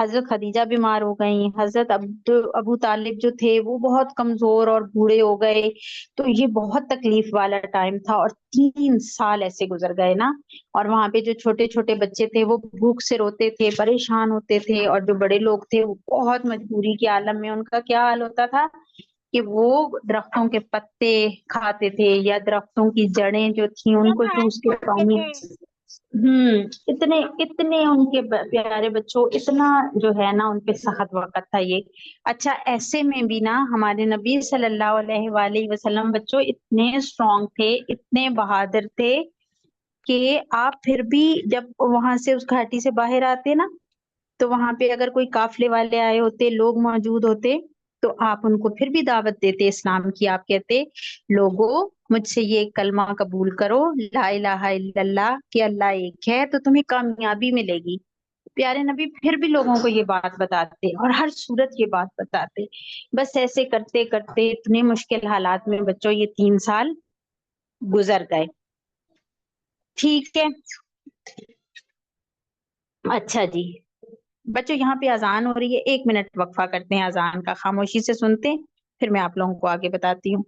حضرت خدیجہ بیمار ہو گئی، حضرت ابو طالب جو تھے وہ بہت کمزور اور بوڑھے ہو گئے. تو یہ بہت تکلیف والا ٹائم تھا، اور 3 سال ایسے گزر گئے نا. اور وہاں پہ جو چھوٹے چھوٹے بچے تھے وہ بھوک سے روتے تھے، پریشان ہوتے تھے، اور جو بڑے لوگ تھے وہ بہت مجبوری کے عالم میں ان کا کیا حال ہوتا تھا کہ وہ درختوں کے پتے کھاتے تھے، یا درختوں کی جڑیں جو تھیں ان کو چوس کے پانی. اتنے اتنے ان کے پیارے بچوں، اتنا جو ہے نا ان پہ سخت وقت تھا یہ. اچھا ایسے میں بھی نا ہمارے نبی صلی اللہ علیہ وآلہ وسلم بچوں اتنے اسٹرانگ تھے، اتنے بہادر تھے کہ آپ پھر بھی جب وہاں سے اس گھاٹی سے باہر آتے نا، تو وہاں پہ اگر کوئی قافلے والے آئے ہوتے، لوگ موجود ہوتے، تو آپ ان کو پھر بھی دعوت دیتے اسلام کی. آپ کہتے لوگوں مجھ سے یہ کلمہ قبول کرو، لا الہ الا اللہ، کہ اللہ ایک ہے تو تمہیں کامیابی ملے گی. پیارے نبی پھر بھی لوگوں کو یہ بات بتاتے اور ہر صورت یہ بات بتاتے. بس ایسے کرتے کرتے اتنے مشکل حالات میں بچوں یہ 3 سال گزر گئے. ٹھیک ہے، اچھا جی بچوں یہاں پہ اذان ہو رہی ہے، 1 منٹ وقفہ کرتے ہیں، اذان کا خاموشی سے سنتے ہیں، پھر میں آپ لوگوں کو آگے بتاتی ہوں.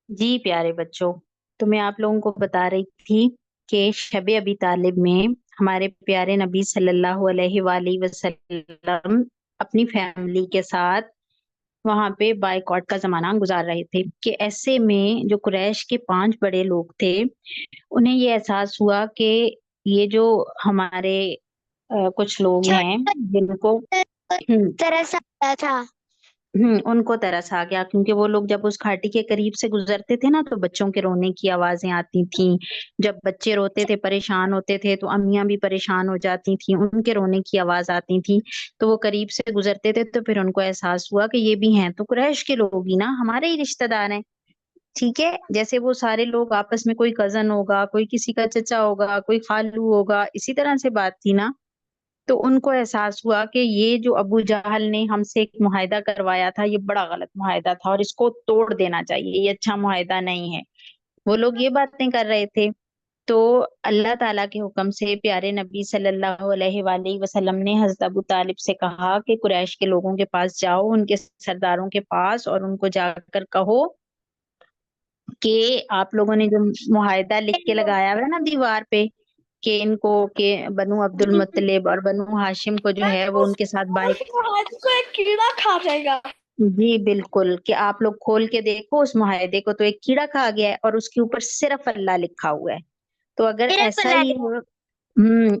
جی پیارے بچوں، تو میں آپ لوگوں کو بتا رہی تھی کہ شب ابی طالب میں ہمارے پیارے نبی صلی اللہ علیہ وآلہ وسلم اپنی فیملی کے ساتھ وہاں پہ بائیکاٹ کا زمانہ گزار رہے تھے. کہ ایسے میں جو قریش کے 5 بڑے لوگ تھے انہیں یہ احساس ہوا کہ یہ جو ہمارے کچھ لوگ ہیں جن کو طرح آتا تھا. ان کو ترس آ گیا، کیونکہ وہ لوگ جب اس گھاٹی کے قریب سے گزرتے تھے نا تو بچوں کے رونے کی آوازیں آتی تھیں. جب بچے روتے تھے، پریشان ہوتے تھے، تو امیاں بھی پریشان ہو جاتی تھیں، ان کے رونے کی آواز آتی تھی. تو وہ قریب سے گزرتے تھے تو پھر ان کو احساس ہوا کہ یہ بھی ہیں تو قریش کے لوگ ہی نا، ہمارے ہی رشتہ دار ہیں. ٹھیک ہے، جیسے وہ سارے لوگ آپس میں کوئی کزن ہوگا، کوئی کسی کا چچا ہوگا، کوئی خالو ہوگا، اسی طرح سے بات تھی نا. تو ان کو احساس ہوا کہ یہ جو ابو جہل نے ہم سے ایک معاہدہ کروایا تھا، یہ بڑا غلط معاہدہ تھا اور اس کو توڑ دینا چاہیے، یہ اچھا معاہدہ نہیں ہے. وہ لوگ یہ باتیں کر رہے تھے. تو اللہ تعالیٰ کے حکم سے پیارے نبی صلی اللہ علیہ وآلہ وسلم نے حضرت ابو طالب سے کہا کہ قریش کے لوگوں کے پاس جاؤ، ان کے سرداروں کے پاس، اور ان کو جا کر کہو کہ آپ لوگوں نے جو معاہدہ لکھ کے لگایا ہوا ہے نا دیوار پہ، کہ ان کو، کہ بنو عبد المطلب اور بنو ہاشم کو جو ہے وہ ان کے ساتھ کو ایک کیڑا کھا جائے گا. جی بالکل، کہ آپ لوگ کھول کے دیکھو اس معاہدے کو، تو ایک کیڑا کھا گیا ہے اور اس کے اوپر صرف اللہ لکھا ہوا ہے. تو اگر صرف ایسا اللہ ہی ہو،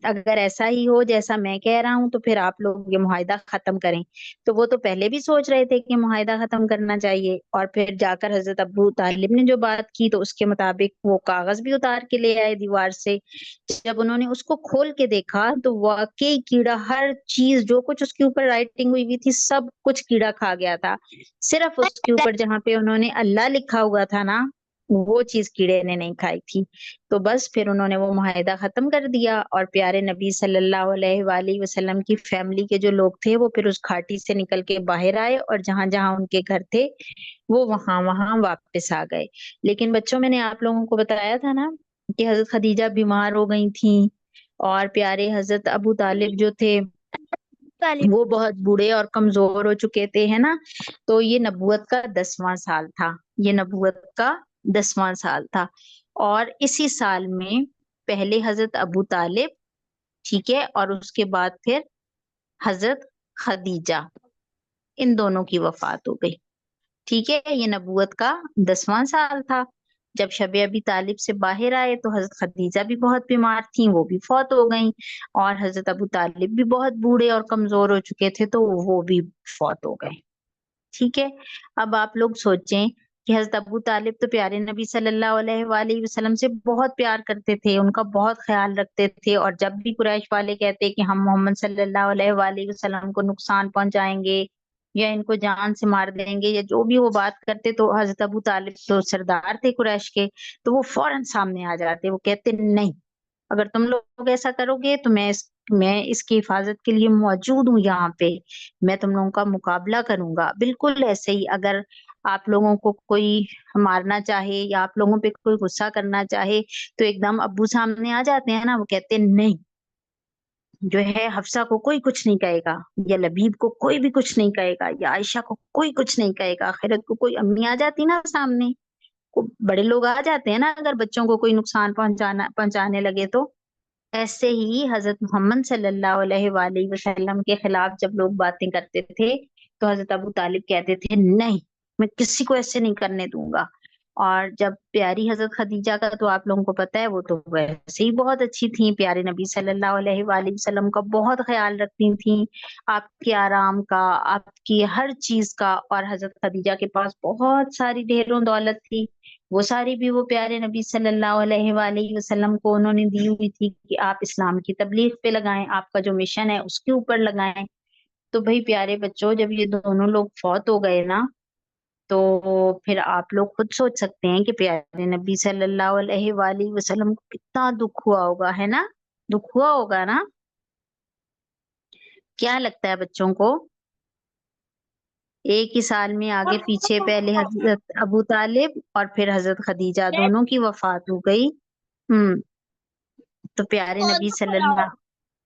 اگر ایسا ہی ہو جیسا میں کہہ رہا ہوں، تو پھر آپ لوگ یہ معاہدہ ختم کریں. تو وہ تو پہلے بھی سوچ رہے تھے کہ معاہدہ ختم کرنا چاہیے، اور پھر جا کر حضرت ابو طالب نے جو بات کی تو اس کے مطابق وہ کاغذ بھی اتار کے لے آئے دیوار سے. جب انہوں نے اس کو کھول کے دیکھا تو واقعی کیڑا، ہر چیز جو کچھ اس کے اوپر رائٹنگ ہوئی تھی سب کچھ کیڑا کھا گیا تھا. صرف اس کے اوپر جہاں پہ انہوں نے اللہ لکھا ہوا تھا نا، وہ چیز کیڑے نے نہیں کھائی تھی. تو بس پھر انہوں نے وہ معاہدہ ختم کر دیا، اور پیارے نبی صلی اللہ علیہ وآلہ وسلم کی فیملی کے جو لوگ تھے وہ پھر اس گھاٹی سے نکل کے باہر آئے، اور جہاں جہاں ان کے گھر تھے وہ وہاں وہاں واپس آ گئے. لیکن بچوں، میں نے آپ لوگوں کو بتایا تھا نا کہ حضرت خدیجہ بیمار ہو گئی تھیں، اور پیارے حضرت ابو طالب جو تھے طالب. وہ بہت بوڑھے اور کمزور ہو چکے تھے، ہے نا. تو یہ نبوت کا 10واں سال تھا، یہ نبوت کا 10واں سال تھا. اور اسی سال میں پہلے حضرت ابو طالب، ٹھیک ہے، اور اس کے بعد پھر حضرت خدیجہ، ان دونوں کی وفات ہو گئی. ٹھیک ہے، یہ نبوت کا 10واں سال تھا. جب شب ابی طالب سے باہر آئے تو حضرت خدیجہ بھی بہت بیمار تھیں، وہ بھی فوت ہو گئیں، اور حضرت ابو طالب بھی بہت بوڑھے اور کمزور ہو چکے تھے تو وہ بھی فوت ہو گئے. ٹھیک ہے. اب آپ لوگ سوچیں کہ حضرت ابو طالب تو پیارے نبی صلی اللہ علیہ وآلہ وسلم سے بہت پیار کرتے تھے، ان کا بہت خیال رکھتے تھے، اور جب بھی قریش والے کہتے کہ ہم محمد صلی اللہ علیہ وآلہ وسلم کو نقصان پہنچائیں گے یا ان کو جان سے مار دیں گے یا جو بھی وہ بات کرتے، تو حضرت ابو طالب تو سردار تھے قریش کے، تو وہ فوراً سامنے آ جاتے. وہ کہتے نہیں، اگر تم لوگ ایسا کرو گے تو میں اس کی حفاظت کے لیے موجود ہوں یہاں پہ، میں تم لوگوں کا مقابلہ کروں گا. بالکل ایسے ہی اگر آپ لوگوں کو کوئی مارنا چاہے یا آپ لوگوں پہ کوئی غصہ کرنا چاہے تو ایک دم ابو سامنے آ جاتے ہیں نا، وہ کہتے ہیں نہیں، جو ہے حفصہ کو کوئی کچھ نہیں کہے گا، یا لبیب کو کوئی بھی کچھ نہیں کہے گا، یا عائشہ کو کوئی کچھ نہیں کہے گا. خیرت کو کوئی امی آ جاتی نا سامنے، بڑے لوگ آ جاتے ہیں نا اگر بچوں کو کوئی نقصان پہنچانے لگے تو. ایسے ہی حضرت محمد صلی اللہ علیہ وآلہ وسلم کے خلاف جب لوگ باتیں کرتے تھے تو حضرت ابو طالب کہتے تھے نہیں، میں کسی کو ایسے نہیں کرنے دوں گا. اور جب پیاری حضرت خدیجہ کا تو آپ لوگوں کو پتہ ہے، وہ تو ویسے ہی بہت اچھی تھیں، پیارے نبی صلی اللہ علیہ وآلہ وسلم کا بہت خیال رکھتی تھیں، آپ کے آرام کا، آپ کی ہر چیز کا. اور حضرت خدیجہ کے پاس بہت ساری ڈھیروں دولت تھی، وہ ساری بھی وہ پیارے نبی صلی اللہ علیہ وآلہ وسلم کو انہوں نے دی ہوئی تھی کہ آپ اسلام کی تبلیغ پہ لگائیں، آپ کا جو مشن ہے اس کے اوپر لگائیں. تو بھئی پیارے بچوں، جب یہ دونوں لوگ فوت ہو گئے نا، تو پھر آپ لوگ خود سوچ سکتے ہیں کہ پیارے نبی صلی اللہ علیہ وآلہ وسلم کو کتنا دکھ ہوا ہوگا، ہے نا. دکھ ہوا ہوگا نا. کیا لگتا ہے بچوں کو؟ ایک ہی سال میں آگے پیچھے پہلے حضرت ابو طالب اور پھر حضرت خدیجہ دونوں کی وفات ہو گئی. تو پیارے نبی صلی اللہ،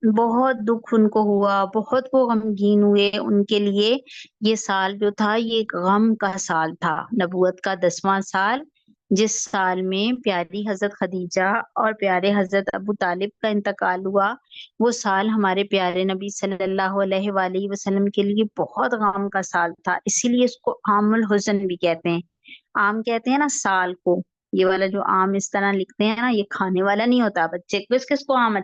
بہت دکھ ان کو ہوا، بہت وہ غمگین ہوئے. ان کے لیے یہ سال جو تھا یہ ایک غم کا سال تھا، نبوت کا 10واں سال، جس سال میں پیاری حضرت خدیجہ اور پیارے حضرت ابو طالب کا انتقال ہوا. وہ سال ہمارے پیارے نبی صلی اللہ علیہ وآلہ وسلم کے لیے بہت غم کا سال تھا، اسی لیے اس کو عام الحزن بھی کہتے ہیں. عام کہتے ہیں نا سال کو، یہ والا جو عام اس طرح لکھتے ہیں نا، یہ کھانے والا نہیں ہوتا. بچے کس کس کو عام